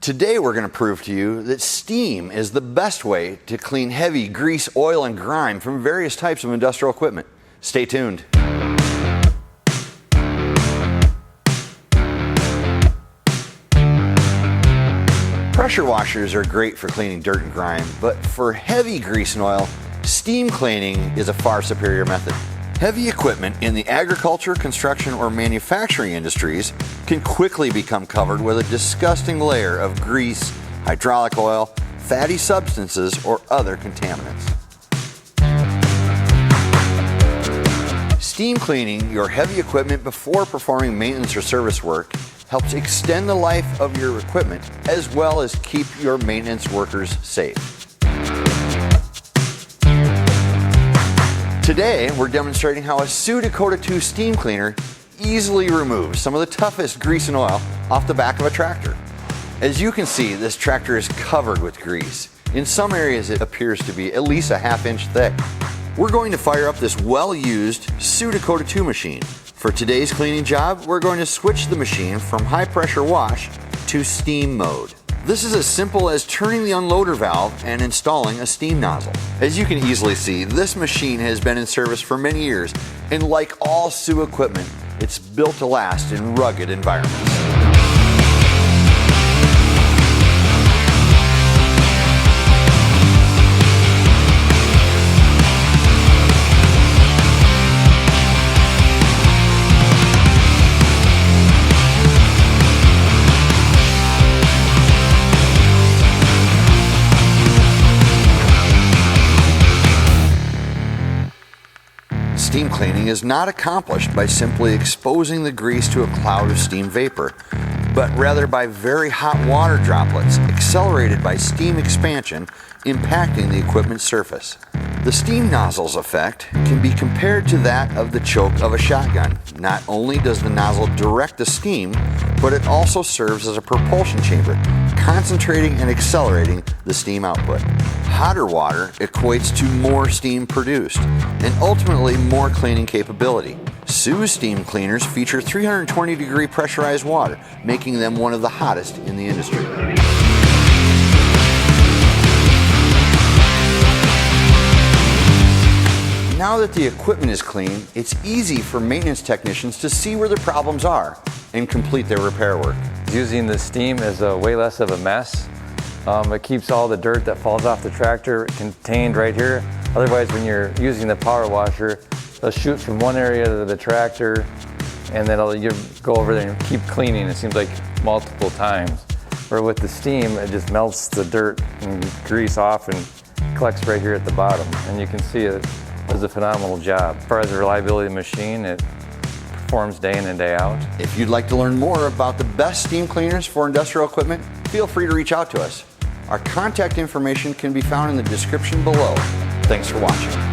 Today we're going to prove to you that steam is the best way to clean heavy grease, oil, and grime from various types of industrial equipment. Stay tuned. Pressure washers are great for cleaning dirt and grime, but for heavy grease and oil, steam cleaning is a far superior method. Heavy equipment in the agriculture, construction, or manufacturing industries can quickly become covered with a disgusting layer of grease, hydraulic oil, fatty substances, or other contaminants. Steam cleaning your heavy equipment before performing maintenance or service work helps extend the life of your equipment as well as keep your maintenance workers safe. Today, we're demonstrating how a Sioux 2 steam cleaner easily removes some of the toughest grease and oil off the back of a tractor. As you can see, this tractor is covered with grease. In some areas, it appears to be at least a ½ inch thick. We're going to fire up this well-used Sioux 2 machine. For today's cleaning job, we're going to switch the machine from high pressure wash to steam mode. This is as simple as turning the unloader valve and installing a steam nozzle. As you can easily see, this machine has been in service for many years, and like all Sioux equipment, it's built to last in rugged environments. Steam cleaning is not accomplished by simply exposing the grease to a cloud of steam vapor, but rather by very hot water droplets accelerated by steam expansion impacting the equipment's surface. The steam nozzle's effect can be compared to that of the choke of a shotgun. Not only does the nozzle direct the steam, but it also serves as a propulsion chamber, concentrating and accelerating the steam output. Hotter water equates to more steam produced, and ultimately more cleaning capability. Sioux steam cleaners feature 320-degree pressurized water, making them one of the hottest in the industry. Now that the equipment is clean, it's easy for maintenance technicians to see where the problems are and complete their repair work. Using the steam is way less of a mess. It keeps all the dirt that falls off the tractor contained right here. Otherwise, when you're using the power washer, it'll shoot from one area of the tractor and then you go over there and keep cleaning. It seems like multiple times. Where with the steam, it just melts the dirt and grease off and collects right here at the bottom. And you can see it does a phenomenal job. As far as the reliability of the machine, it performs day in and day out. If you'd like to learn more about the best steam cleaners for industrial equipment, feel free to reach out to us. Our contact information can be found in the description below. Thanks for watching.